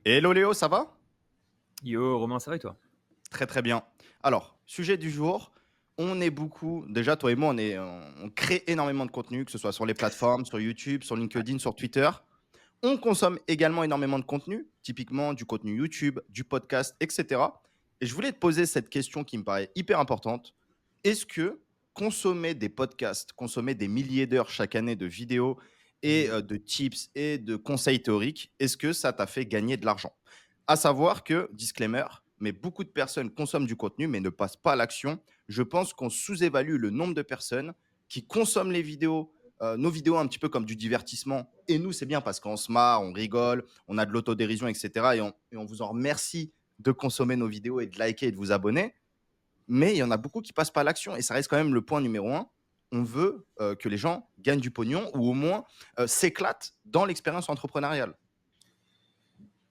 Hello Léo, ça va? Yo, Romain, ça va et toi? Très très bien. Alors, sujet du jour, on est beaucoup, déjà toi et moi, on crée énormément de contenu, que ce soit sur les plateformes, sur YouTube, sur Ouais. LinkedIn, sur Twitter. On consomme également énormément de contenu, typiquement du contenu YouTube, du podcast, etc. Et je voulais te poser cette question qui me paraît hyper importante. Est-ce que consommer des podcasts, consommer des milliers d'heures chaque année de vidéos et Mhm. de tips et de conseils théoriques, est-ce que ça t'a fait gagner de l'argent? À savoir que, disclaimer, mais beaucoup de personnes consomment du contenu mais ne passent pas à l'action. Je pense qu'on sous-évalue le nombre de personnes qui consomment les vidéos, nos vidéos un petit peu comme du divertissement. Et nous, c'est bien parce qu'on se marre, on rigole, on a de l'autodérision, etc. Et on vous en remercie de consommer nos vidéos et de liker et de vous abonner. Mais il y en a beaucoup qui passent pas à l'action. Et ça reste quand même le point numéro un. On veut que les gens gagnent du pognon ou au moins s'éclatent dans l'expérience entrepreneuriale.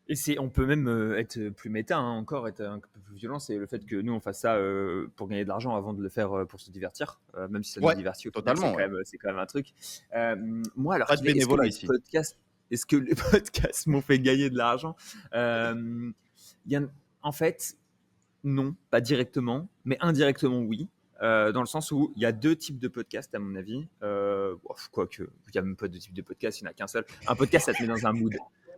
Et on peut même être plus méta, hein, encore, être un peu plus violent, c'est le fait que nous on fasse ça pour gagner de l'argent avant de le faire pour se divertir, même si ça nous Ouais, divertit au final, totalement, ouais. c'est quand même un truc. Moi, alors Pas de qu'il est, bénévolat ici. est-ce que les podcasts m'ont fait gagner de l'argent? Il y a, en fait, non, pas directement, mais indirectement oui. Dans le sens où il y a deux types de podcasts, à mon avis. Quoique, il n'y a même pas deux types de podcasts, il n'y en a qu'un seul. Un podcast, ça te met dans un mood.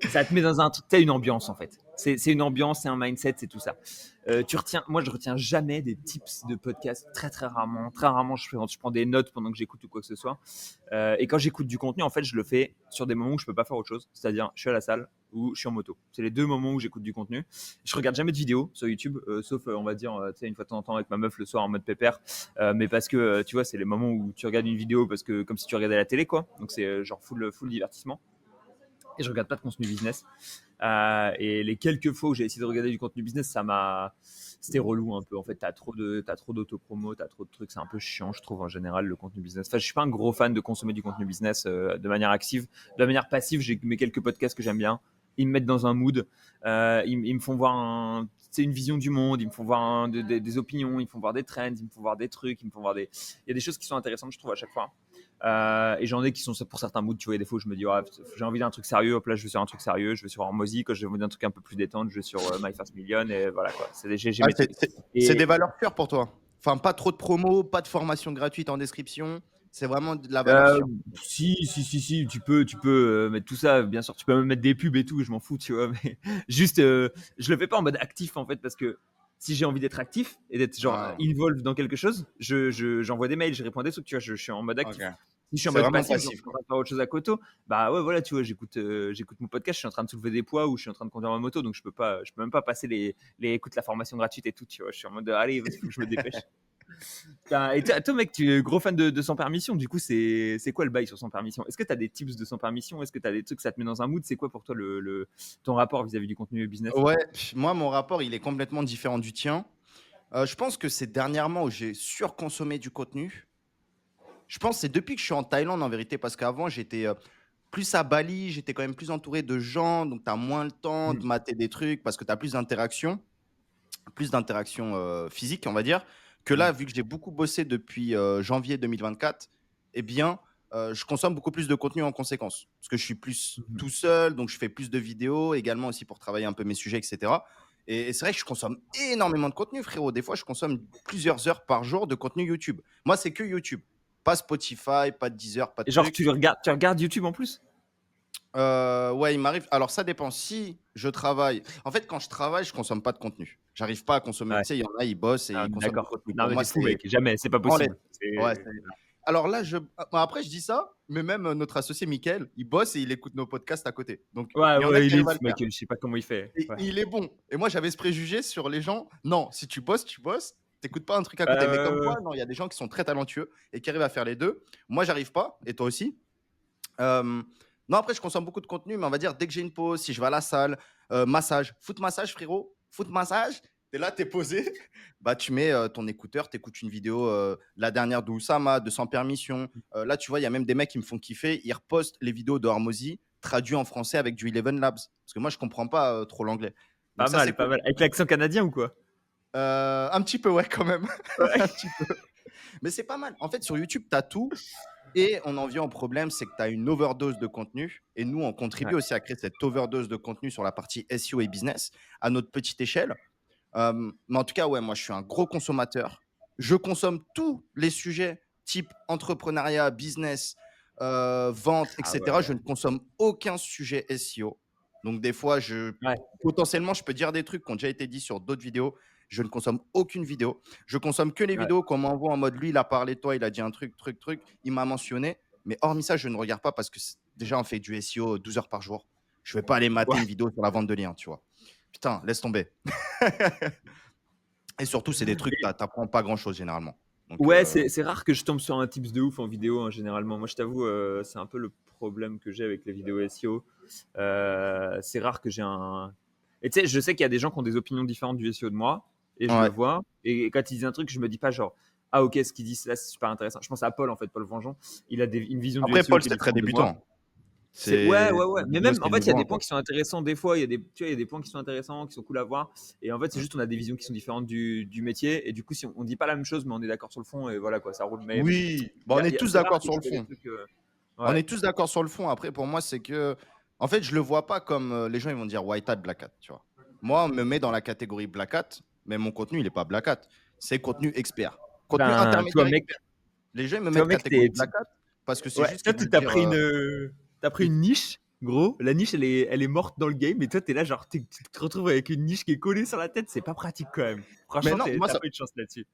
Ça te met dans un truc, t'as une ambiance en fait. C'est une ambiance, c'est un mindset, c'est tout ça. Moi, je retiens jamais des tips de podcast, très très rarement. Très rarement, je prends des notes pendant que j'écoute ou quoi que ce soit. Et quand j'écoute du contenu, en fait, je le fais sur des moments où je peux pas faire autre chose. C'est-à-dire, je suis à la salle ou je suis en moto. C'est les deux moments où j'écoute du contenu. Je regarde jamais de vidéos sur YouTube, sauf on va dire, tu sais, une fois de temps en temps avec ma meuf le soir en mode pépère. Mais parce que tu vois, c'est les moments où tu regardes une vidéo parce que comme si tu regardais la télé, quoi. Donc c'est genre full divertissement. Et je regarde pas de contenu business. Et les quelques fois où j'ai essayé de regarder du contenu business, c'était relou un peu. En fait, t'as trop d'autopromo, t'as trop de trucs. C'est un peu chiant, je trouve, en général, le contenu business. Enfin, je suis pas un gros fan de consommer du contenu business de manière active. De manière passive, j'ai mes quelques podcasts que j'aime bien. Ils me mettent dans un mood. Ils me font voir c'est une vision du monde. Ils me font voir des opinions. Ils me font voir des trends. Ils me font voir des trucs. Ils me font voir des. Il y a des choses qui sont intéressantes, je trouve, à chaque fois. Et j'en ai qui sont pour certains moods, tu vois, des fois où je me dis, ouais, j'ai envie d'un truc sérieux, hop là, je vais sur un truc sérieux, je vais sur Hormozy, quand j'ai envie d'un truc un peu plus détente, je vais sur My First Million, et voilà quoi, j'ai Ah, mes trucs. c'est des Et valeurs sûres pour toi. Enfin, pas trop de promos, pas de formation gratuite en description. C'est vraiment de la valeur sûre. si, tu peux mettre tout ça, bien sûr, tu peux même mettre des pubs et tout, je m'en fous, tu vois, mais juste, je le fais pas en mode actif en fait, parce que si j'ai envie d'être actif et d'être genre Ah, involve dans quelque chose, j'envoie des mails, je réponds à des trucs, tu vois, je suis en mode ok. actif. Si je suis en C'est mode vraiment passif, genre je passif, suis en quoi. train de faire autre chose à côté, bah ouais, voilà, tu vois, j'écoute mon podcast, je suis en train de soulever des poids ou je suis en train de conduire ma moto, donc je peux même pas passer écoute la formation gratuite et tout, tu vois, je suis en mode allez, il faut que je me dépêche. Et toi, mec, tu es gros fan de Sans Permission. Du coup, c'est quoi le bail sur Sans Permission? Est-ce que tu as des tips de Sans Permission? Est-ce que tu as des trucs, ça te met dans un mood? C'est quoi pour toi ton rapport vis-à-vis du contenu business? Ouais, moi, mon rapport, il est complètement différent du tien. Je pense que c'est dernièrement où j'ai surconsommé du contenu. Je pense que c'est depuis que je suis en Thaïlande, en vérité, parce qu'avant, j'étais plus à Bali, j'étais quand même plus entouré de gens, donc tu as moins le temps de Hmm. mater des trucs parce que tu as plus d'interactions physiques, on va dire, que là, Hmm. vu que j'ai beaucoup bossé depuis janvier 2024, eh bien, je consomme beaucoup plus de contenu en conséquence. Parce que je suis plus Mhm. tout seul, donc je fais plus de vidéos, également aussi pour travailler un peu mes sujets, etc. Et c'est vrai que je consomme énormément de contenu, frérot. Des fois, je consomme plusieurs heures par jour de contenu YouTube. Moi, c'est que YouTube. Pas Spotify, pas de Deezer, pas de Et genre, trucs. tu regardes YouTube en plus? Ouais, il m'arrive. Alors, ça dépend. Si je travaille. En fait, quand je travaille, je consomme pas de contenu. J'arrive pas à consommer. Ouais, Tu sais, il y en a, ils bossent et ah, ils consomment du d'accord. contenu. Non, Pour mais moi, t'es fou, mec. c'est Jamais, c'est pas branlette. possible. Ouais, alors là, bon, après, je dis ça, mais même notre associé Mickaël, il bosse et il écoute nos podcasts à côté. Donc, Ouais, il y en a ouais, qui il est arrivent à fou, le mec. faire. Je sais pas comment il fait. Et Ouais. il est bon. Et moi, j'avais ce préjugé sur les gens. Non, si tu bosses, tu bosses. T'écoutes pas un truc à côté. Mais comme Euh, quoi, non, il y a des gens qui sont très talentueux et qui arrivent à faire les deux. Moi, j'arrive pas. Et toi aussi. Euh, non, après, je consomme beaucoup de contenu, mais on va dire dès que j'ai une pause, si je vais à la salle, massage, foot massage, frérot, foot massage, t'es là, t'es posé, bah tu mets ton écouteur, t'écoutes une vidéo, la dernière de Oussama, de Sans Permission. Là, tu vois, il y a même des mecs qui me font kiffer, ils repostent les vidéos de Hormozy traduits en français avec du Eleven Labs. Parce que moi, je comprends pas trop l'anglais. Donc Pas ça, c'est mal, pas cool. mal. Avec l'accent canadien ou quoi? Un petit peu, ouais, quand même. Ouais. Un petit peu. Mais c'est pas mal. En fait, sur YouTube, t'as tout. Et on en vient au problème, c'est que tu as une overdose de contenu et nous, on Ouais. contribue aussi à créer cette overdose de contenu sur la partie SEO et business à notre petite échelle. Mais en tout cas, ouais, moi, je suis un gros consommateur. Je consomme tous les sujets type entrepreneuriat, business, vente, Ah etc. Je ouais. ne consomme aucun sujet SEO. Donc, des fois, Ouais. potentiellement, je peux dire des trucs qui ont déjà été dit sur d'autres vidéos. Je ne consomme aucune vidéo. Je consomme que les Ouais. vidéos qu'on m'envoie en mode lui, il a parlé de toi, il a dit un truc, truc, truc, il m'a mentionné. Mais hormis ça, je ne regarde pas parce que déjà, on fait du SEO 12 heures par jour. Je ne vais pas aller mater Ouais. une vidéo sur la vente de liens, tu vois. Putain, laisse tomber. Et surtout, c'est des trucs, tu apprends pas grand-chose généralement. Donc, Ouais, c'est rare que je tombe sur un tips de ouf en vidéo, hein, généralement. Moi, je t'avoue, c'est un peu le problème que j'ai avec les vidéos SEO. C'est rare que j'ai un. Et tu sais, je sais qu'il y a des gens qui ont des opinions différentes du SEO de moi, et je le ouais. vois. Et quand ils disent un truc, je me dis pas genre, ah ok, ce qu'ils disent là, c'est super intéressant. Je pense à Paul, en fait, Paul Vengeant. Il a une vision du Après, SEO Paul, qui est c'est très différente de moi. débutant. Ouais, ouais. C'est Mais vidéo, même, en c'est fait, il y a niveau des 1, points quoi. qui sont intéressants. Des fois, tu vois, il y a des points qui sont intéressants, qui sont cool à voir. Et en fait, c'est Mm. juste, on a des visions qui sont différentes du métier. Et du coup, si on dit pas la même chose, mais on est d'accord sur le fond, et voilà, quoi, ça roule. Mais Oui, bon, on est tous c'est rare d'accord que sur je le fais des fond. trucs. On Ouais. est tous d'accord sur le fond. Après, pour moi, c'est que, en fait, je le vois pas comme les gens, ils vont dire white hat, black hat, tu vois. Moi, on me met dans la catégorie black hat, mais mon contenu, il est pas black hat. C'est contenu expert. Contenu Ben, intermédiaire expert. Les gens, ils me toi, mettent mec, catégorie black hat parce que c'est ouais, juste toi, qu'ils veulent t'as dire. pris t'as pris une niche, gros. La niche, elle est morte dans le game. Et toi, t'es là, genre, tu te retrouves avec une niche qui est collée sur la tête. C'est pas pratique quand même. Mais Franchement, non, moi, t'as ça, pas eu de chance là-dessus.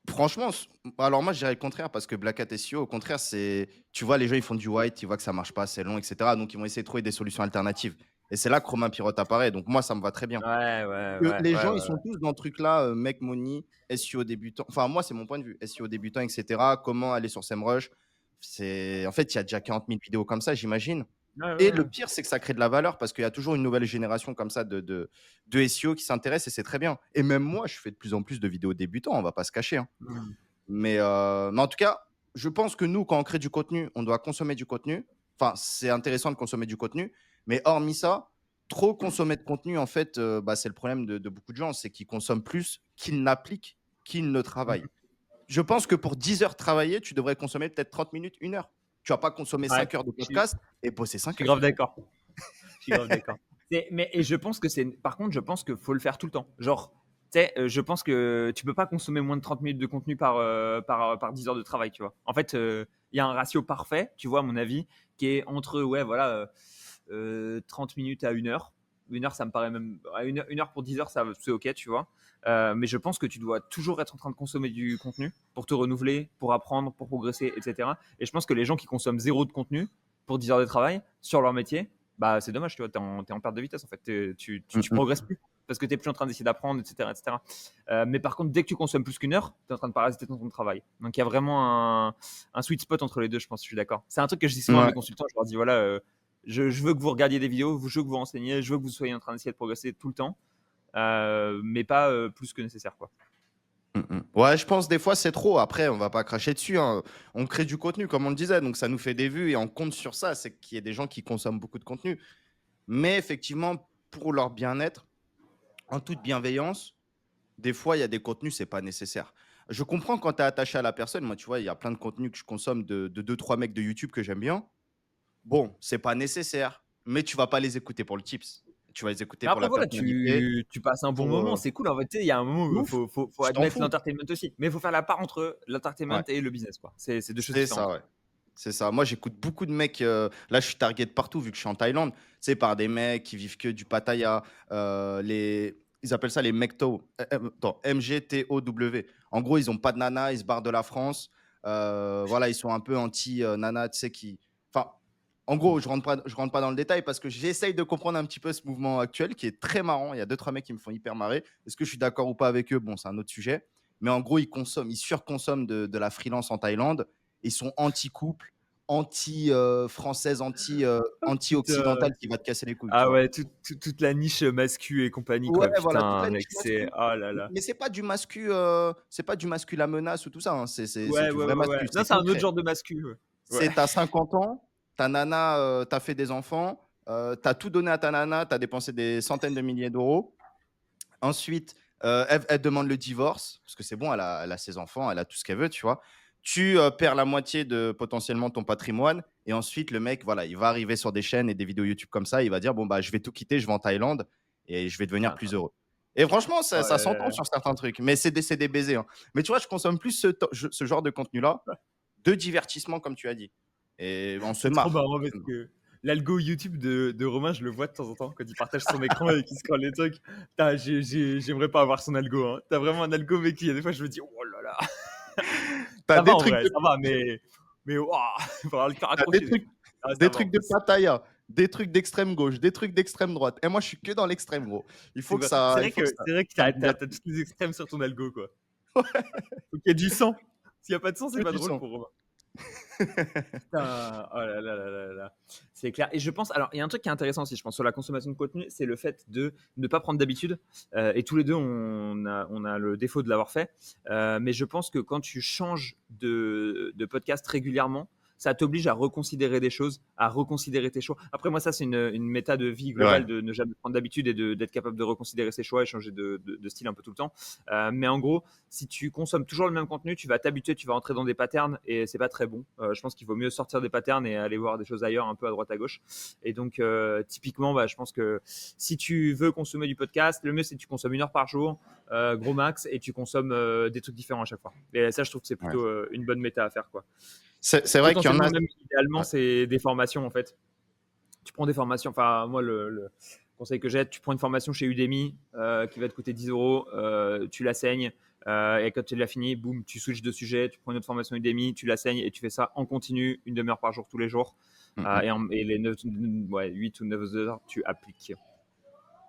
franchement, alors moi je dirais le contraire parce que Black Hat SEO, au contraire, c'est, tu vois, les gens ils font du white, ils voient que ça marche pas, c'est long, etc. Donc ils vont essayer de trouver des solutions alternatives. Et c'est là que Romain Pirotte apparaît. Donc moi ça me va très bien. Ouais, ouais, Que ouais, les ouais, gens ils ouais. sont tous dans le truc là, make money, SEO débutant. Enfin moi c'est mon point de vue, SEO débutant, etc. Comment aller sur SEMrush. En fait il y a déjà 40 000 vidéos comme ça, j'imagine. Ouais, Et ouais, le pire, c'est que ça crée de la valeur parce qu'il y a toujours une nouvelle génération comme ça de SEO qui s'intéresse et c'est très bien. Et même moi, je fais de plus en plus de vidéos débutants, on va pas se cacher, hein. ouais. Mais en tout cas, je pense que nous, quand on crée du contenu, on doit consommer du contenu. Enfin, c'est intéressant de consommer du contenu. Mais hormis ça, trop consommer de contenu, en fait, bah, c'est le problème de beaucoup de gens. C'est qu'ils consomment plus qu'ils n'appliquent, qu'ils ne travaillent. Je pense que pour 10 heures travaillées, tu devrais consommer peut-être 30 minutes, 1 heure. Tu vas pas consommer Ouais, 5 heures de je suis, podcast et bosser je 5 suis heures. grave d'accord. Je suis grave d'accord. Et je pense que par contre, je pense qu'il faut le faire tout le temps. Genre, tu sais, je pense que tu peux pas consommer moins de 30 minutes de contenu par 10 heures de travail, tu vois. En fait, il y a un ratio parfait, tu vois, à mon avis, qui est entre, ouais, voilà, 30 minutes à 1 heure. 1 heure, ça me paraît même. 1 heure pour 10 heures, c'est ok, tu vois. Mais je pense que tu dois toujours être en train de consommer du contenu pour te renouveler, pour apprendre, pour progresser, etc. Et je pense que les gens qui consomment zéro de contenu pour 10 heures de travail sur leur métier, bah c'est dommage, tu vois, t'es en perte de vitesse en fait, tu progresses plus parce que t'es plus en train d'essayer d'apprendre, etc., etc. Mais par contre, dès que tu consommes plus qu'1 heure, t'es en train de parasiter ton travail. Donc il y a vraiment un sweet spot entre les deux, je pense, je suis d'accord. C'est un truc que je dis souvent à mes Ouais. consultants, je leur dis voilà, je veux que vous regardiez des vidéos, je veux que vous renseigniez, je veux que vous soyez en train d'essayer de progresser tout le temps, mais pas plus que nécessaire, quoi. Ouais, je pense des fois c'est trop. Après, on va pas cracher dessus, hein. On crée du contenu, comme on le disait, donc ça nous fait des vues et on compte sur ça. C'est qu'il y ait des gens qui consomment beaucoup de contenu. Mais effectivement, pour leur bien-être, en toute bienveillance, des fois, il y a des contenus, c'est pas nécessaire. Je comprends quand tu es attaché à la personne. Moi, tu vois, il y a plein de contenus que je consomme de 2-3 mecs de YouTube que j'aime bien. Bon, c'est pas nécessaire, mais tu vas pas les écouter pour le tips. Tu vas les écouter Mais pour après, la voilà, personnalité, tu passes un bon pour. moment, c'est cool. En fait, tu sais, il y a un moment De où il ouf, faut tu t'en admettre fous. l'entertainment aussi. Mais il faut faire la part entre l'entertainment Ouais, et le business, quoi. C'est deux choses c'est ça, différentes. ouais. C'est ça. Moi, j'écoute beaucoup de mecs. Là, je suis target partout vu que je suis en Thaïlande. Tu sais, par des mecs qui vivent que du Pattaya. Ils appellent ça les MGTOW. Attends, MGTOW. En gros, ils ont pas de nana, ils se barrent de la France. Voilà, ils sont un peu anti-nana, tu sais, qui. Enfin, en gros, je rentre pas dans le détail parce que j'essaye de comprendre un petit peu ce mouvement actuel qui est très marrant. Il y a 2-3 mecs qui me font hyper marrer. Est-ce que je suis d'accord ou pas avec eux? Bon, c'est un autre sujet. Mais en gros, ils surconsomment de la freelance en Thaïlande. Ils sont anti-couple, anti-française, Putain. anti-occidentale qui va te casser les couilles, tu Ah vois. ouais, toute la niche mascu et compagnie, Ouais, quoi. voilà, toute Putain, la mec, niche c'est. mascu. Oh là là. Mais c'est pas du mascu la menace ou tout ça, hein. C'est Ouais, du ouais, vrai ouais, ouais. mascu, Non, c'est c'est un autre concret. genre de mascu. Ouais. Ouais. C'est t'as 50 ans, ta nana, t'as fait des enfants, t'as tout donné à ta nana, t'as dépensé des centaines de milliers d'euros. Ensuite, elle demande le divorce, parce que c'est bon, elle a ses enfants, elle a tout ce qu'elle veut, tu vois. tu perds la moitié de potentiellement ton patrimoine. Et ensuite, le mec, voilà, il va arriver sur des chaînes et des vidéos YouTube comme ça. Il va dire, bon, bah, je vais tout quitter, je vais en Thaïlande et je vais devenir Ah, plus heureux. Et franchement, ça s'entend ouais. sur certains trucs, mais c'est des baisers, hein. Mais tu vois, je consomme plus ce genre de contenu-là, de divertissement, comme tu as dit. Et on se C'est trop marre. marrant parce que l'algo YouTube de Romain, je le vois de temps en temps quand il partage son écran et qu'il scrolle les trucs. J'aimerais pas avoir son algo. Hein. T'as vraiment un algo, mec, qui, des fois, je me dis, oh là là. T'as Ça va des en trucs vrai, de, ça va, mais waouh, il va falloir le faire t'as accrocher des fois. Ah, des ça va en trucs de plus. pataya, des trucs d'extrême gauche, des trucs d'extrême droite. Et moi, je suis que dans l'extrême, gros. C'est vrai, c'est Il vrai faut que, que c'est vrai que ça me t'as divertisse. tous les extrêmes sur ton algo, quoi. Faut qu'il y ait du sang. S'il y a pas de sang, c'est Que pas du drôle sang. pour Romain. Putain, oh là là là là là. C'est clair. Et je pense, alors il y a un truc qui est intéressant aussi, je pense, sur la consommation de contenu, c'est le fait de ne pas prendre d'habitude. Et tous les deux, on a le défaut de l'avoir fait. Mais je pense que quand tu changes de podcast régulièrement, ça t'oblige à reconsidérer des choses, à reconsidérer tes choix. Après, moi, ça, c'est une méta de vie Ouais. globale de ne jamais prendre d'habitude et d'être capable de reconsidérer ses choix et changer de style un peu tout le temps. Mais en gros, si tu consommes toujours le même contenu, tu vas t'habituer, tu vas entrer dans des patterns et c'est pas très bon. Je pense qu'il vaut mieux sortir des patterns et aller voir des choses ailleurs, un peu à droite à gauche. Et donc, typiquement, bah, je pense que si tu veux consommer du podcast, le mieux c'est que tu consommes 1 heure par jour, gros max, et tu consommes des trucs différents à chaque fois. Et ça, je trouve que c'est Ouais. plutôt une bonne méta à faire, quoi. C'est vrai qu'il y en Potentiellement, a. même idéalement, Ouais. c'est des formations en fait. Tu prends des formations, enfin, moi, le conseil que j'ai, tu prends une formation chez Udemy qui va te coûter 10 euros, tu la saignes, et quand tu l'as fini, boum, tu switches de sujet, tu prends une autre formation Udemy, tu la saignes et tu fais ça en continu, 1 demi-heure par jour, tous les jours. Mm, mm. Et les 9, ouais, 8 ou 9 heures, tu appliques.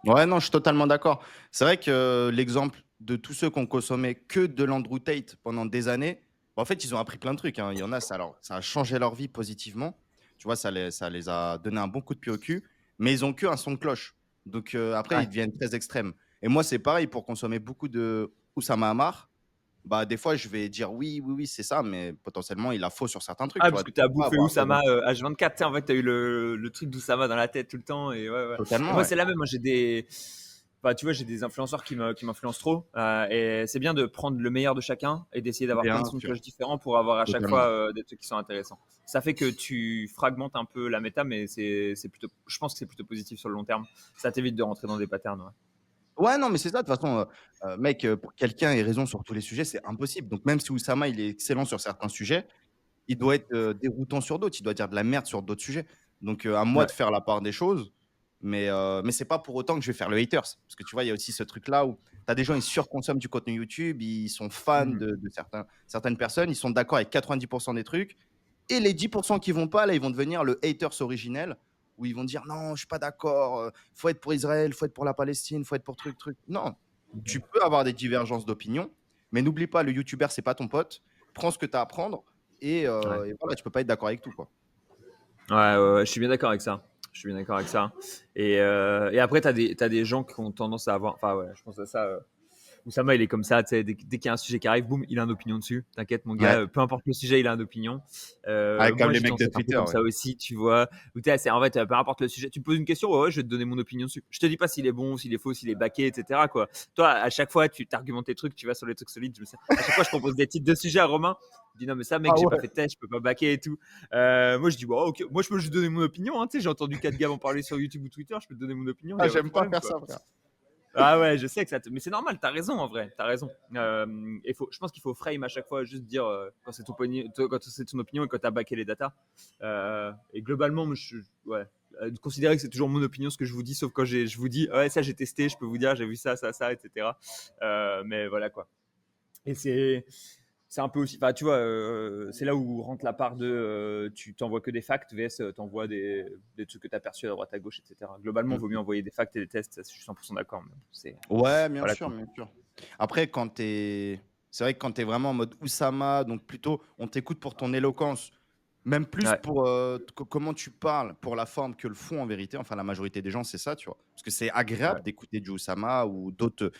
Ouais, non, je suis totalement d'accord. C'est vrai que l'exemple de tous ceux qui ont consommé que de l'Andrew Tate pendant des années, bah, en fait, ils ont appris plein de trucs, hein. Il y en a, ça a changé leur vie positivement. Tu vois, ça les a donné un bon coup de pied au cul, mais ils ont que un son de cloche. Donc après, ils Ouais. deviennent très extrêmes. Et moi, c'est pareil pour consommer beaucoup de Oussama Ammar. Bah, des fois, je vais dire oui, oui, oui, c'est ça, mais potentiellement, il a faux sur certains trucs, Ah, tu parce vois. que Tu tu as peux pas bouffé avoir raison Oussama H24, tu sais, en fait, tu as eu le truc d'Oussama dans la tête tout le temps. Et ouais, ouais. Et totalement, moi, ouais. c'est la même. Moi, j'ai des. Enfin, tu vois, j'ai des influenceurs qui m'influencent trop. Et c'est bien de prendre le meilleur de chacun et d'essayer d'avoir plein de Bien sons de sûr, cloche différents pour avoir à chaque fois totalement. des trucs qui sont intéressants. Ça fait que tu fragmentes un peu la méta, mais c'est plutôt, je pense que c'est plutôt positif sur le long terme. Ça t'évite de rentrer dans des patterns. Ouais. Ouais, non, mais c'est ça, de toute façon, mec, pour que quelqu'un ait raison sur tous les sujets, c'est impossible. Donc même si Oussama, il est excellent sur certains sujets, il doit être, déroutant sur d'autres. Il doit dire de la merde sur d'autres sujets. Donc à moi Ouais. de faire la part des choses, mais c'est pas pour autant que je vais faire le haters. Parce que tu vois, il y a aussi ce truc-là où tu as des gens, ils surconsomment du contenu YouTube, ils sont fans Mhm. de certaines personnes, ils sont d'accord avec 90 des trucs et les 10 qui vont pas, là, ils vont devenir le haters originel où ils vont dire: «Non, je suis pas d'accord, faut être pour Israël, faut être pour la Palestine, faut être pour truc, truc». Non, tu peux avoir des divergences d'opinion, mais n'oublie pas, le youtubeur, c'est pas ton pote. Prends ce que tu as à prendre Ouais. et voilà, tu peux pas être d'accord avec tout, quoi. Ouais, ouais, ouais, je suis bien d'accord avec ça. Je suis bien d'accord avec ça. Et après, t'as des gens qui ont tendance à avoir. Enfin, ouais, je pense à ça. Oussama, il est comme ça, tu sais, dès qu'il y a un sujet qui arrive, boum, il a une opinion dessus. T'inquiète, mon Ouais, gars, peu importe le sujet, il a une opinion. comme Moi, les j'ai mecs tendance de à être un peu Twitter, comme ouais. ça aussi, tu vois. Où t'es, en fait, peu importe le sujet, tu me poses une question, ouais, ouais, je vais te donner mon opinion dessus. Je te dis pas s'il est bon, s'il est faux, s'il est baqué, etc. Quoi. Toi, à chaque fois, tu t'argumentes tes trucs, tu vas sur les trucs solides. À chaque fois, je propose des titres de sujets à Romain. Je dis non, mais ça, mec, Ah j'ai pas ouais. fait de test, je peux pas baquer et tout. Moi, je dis, bon, ok, moi, je peux juste donner mon opinion. Hein, tu sais, j'ai entendu 4 gars en parler sur YouTube ou Twitter, je peux te donner mon opinion, il Ah, y a pas de j'aime pas problème, faire quoi. ça, frère. Ah ouais, je sais que ça te... Mais c'est normal, t'as raison en vrai, t'as raison. Je pense qu'il faut frame à chaque fois, juste dire quand c'est quand c'est ton opinion et quand t'as backé les datas. Et globalement, ouais, considérez que c'est toujours mon opinion ce que je vous dis, sauf quand je vous dis, ouais, ça j'ai testé, je peux vous dire, j'ai vu ça, ça, ça, etc. Mais voilà quoi. Et c'est un peu aussi, enfin, tu vois, c'est là où rentre la part de tu t'envoies que des facts, vs t'envoies des trucs que tu as perçus à droite à gauche, etc. Globalement, il vaut mieux Mmh. envoyer des facts et des tests, ça, je suis 100% d'accord. Ouais, bien Voilà sûr, quoi. bien sûr. Après, c'est vrai que quand tu es vraiment en mode Oussama, donc plutôt, on t'écoute pour ton éloquence, même plus Ouais, pour comment tu parles, pour la forme que le fond en vérité. Enfin, la majorité des gens, c'est ça, tu vois. Parce que c'est ouais. agréable d'écouter du Oussama ou d'autres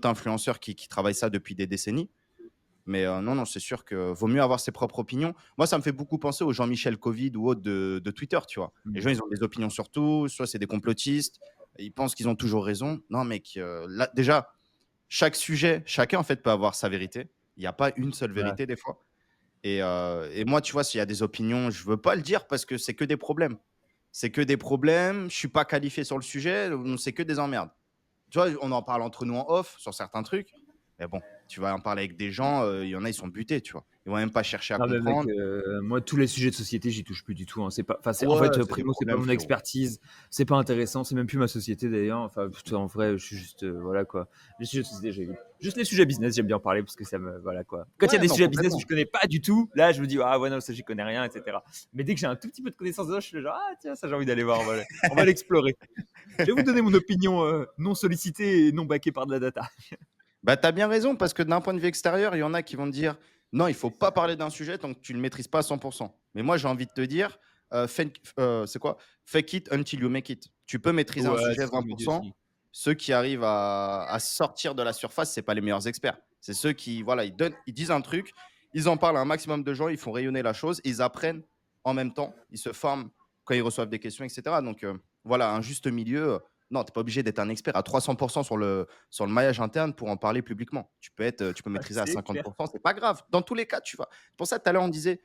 influenceurs qui travaillent ça depuis des décennies. Mais non, non, c'est sûr que vaut mieux avoir ses propres opinions. Moi, ça me fait beaucoup penser aux Jean-Michel Covid ou autres de Twitter, tu vois. Les Mm. gens, ils ont des opinions sur tout, soit c'est des complotistes, ils pensent qu'ils ont toujours raison. Non, mec, là, déjà, chaque sujet, chacun, en fait, peut avoir sa vérité. Il n'y a pas une seule Ouais. vérité, des fois. Et moi, tu vois, s'il y a des opinions, je veux pas le dire parce que c'est que des problèmes. C'est que des problèmes, je suis pas qualifié sur le sujet, c'est que des emmerdes. Tu vois, on en parle entre nous en off sur certains trucs, mais bon, tu vas en parler avec des gens, il y en a, ils sont butés, tu vois? Ils vont même pas chercher à Non mais mec, comprendre. moi tous les sujets de société, j'y touche plus du tout, hein. C'est pas, enfin c'est en Ouais, fait, c'est des primo, c'est pas problèmes, mon frérot. expertise, c'est pas intéressant, c'est même plus ma société d'ailleurs. Enfin, putain, en vrai, je suis juste, voilà quoi. Les sujets de société, j'évite. Juste les sujets business, j'aime bien en parler parce que ça me, voilà quoi. Quand il y a Ouais, des non, sujets business où je complètement. connais pas du tout, là je me dis ah ouais non ça j'y connais rien, etc. Mais dès que j'ai un tout petit peu de connaissance dedans, je suis genre ah tiens ça j'ai envie d'aller voir, on va l'explorer. Je vais vous donner mon opinion non sollicitée et non backée par de la data. Bah, tu as bien raison parce que d'un point de vue extérieur, il y en a qui vont te dire: «Non, il faut pas parler d'un sujet tant que tu le maîtrises pas à 100%». Mais moi, j'ai envie de te dire, c'est quoi? Fake it until you make it. Tu peux maîtriser un Ouais, sujet c'est ce que je me dis 20%. aussi. Ceux qui arrivent à sortir de la surface, c'est pas les meilleurs experts. C'est ceux qui, voilà, ils disent un truc, ils en parlent à un maximum de gens, ils font rayonner la chose, ils apprennent en même temps, ils se forment quand ils reçoivent des questions et cetera. Donc, voilà, un juste milieu, non, tu es pas obligé d'être un expert à 300% sur le maillage interne pour en parler publiquement. Tu peux maîtriser à C'est clair. 50%, c'est pas grave. Dans tous les cas, tu vois. C'est pour ça, tout à l'heure, on disait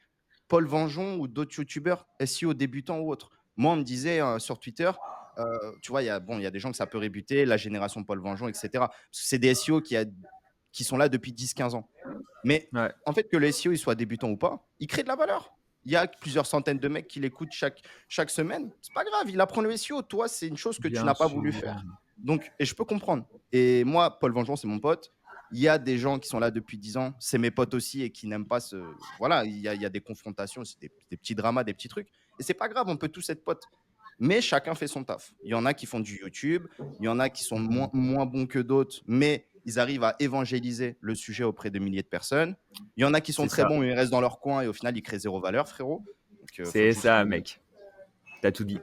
Paul Vengeon ou d'autres youtubeurs, SEO débutants ou autres. Moi, on me disait sur Twitter, tu vois, il y a des gens que ça peut rébuter, la génération Paul Vengeon, etc. Parce que c'est des SEO qui sont là depuis 10-15 ans. Mais Ouais, en fait, que le SEO il soit débutant ou pas, il crée de la valeur. Il y a plusieurs centaines de mecs qui l'écoutent chaque semaine. C'est pas grave, il apprend le SEO. Toi, c'est une chose que tu bien n'as pas voulu sûr. faire. Donc, et je peux comprendre. Et moi, Paul Vengeon, c'est mon pote. Il y a des gens qui sont là depuis 10 ans, c'est mes potes aussi, et qui n'aiment pas ce. Voilà, il y a des confrontations, c'est des petits dramas, des petits trucs. Et c'est pas grave, on peut tous être potes. Mais chacun fait son taf. Il y en a qui font du YouTube, il y en a qui sont moins bons que d'autres, mais ils arrivent à évangéliser le sujet auprès de milliers de personnes. Il y en a qui sont C'est très ça. bons, mais ils restent dans leur coin et au final, ils créent zéro valeur, frérot. Donc, il faut C'est juste. ça, mec. T'as tout dit.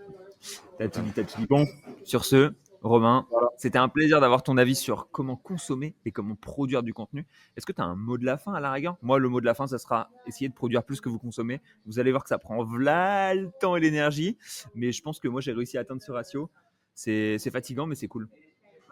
T'as tout dit, t'as tout dit. Bon, sur ce, Romain, Voilà. c'était un plaisir d'avoir ton avis sur comment consommer et comment produire du contenu. Est-ce que tu as un mot de la fin à la rigueur? Moi, le mot de la fin, ça sera essayer de produire plus que vous consommez. Vous allez voir que ça prend v'là le temps et l'énergie. Mais je pense que moi, j'ai réussi à atteindre ce ratio. C'est fatigant, mais c'est cool.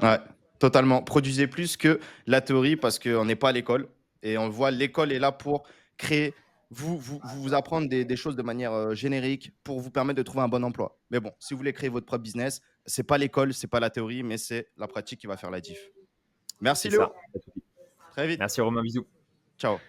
Ouais, totalement. Produisez plus que la théorie parce qu'on n'est pas à l'école. Et on voit, l'école est là pour créer, vous apprendre des choses de manière générique pour vous permettre de trouver un bon emploi. Mais bon, si vous voulez créer votre propre business, c'est pas l'école, c'est pas la théorie, mais c'est la pratique qui va faire la diff. Merci C'est Léo, ça. T'as tout dit. très vite. Merci Romain, bisous. Ciao.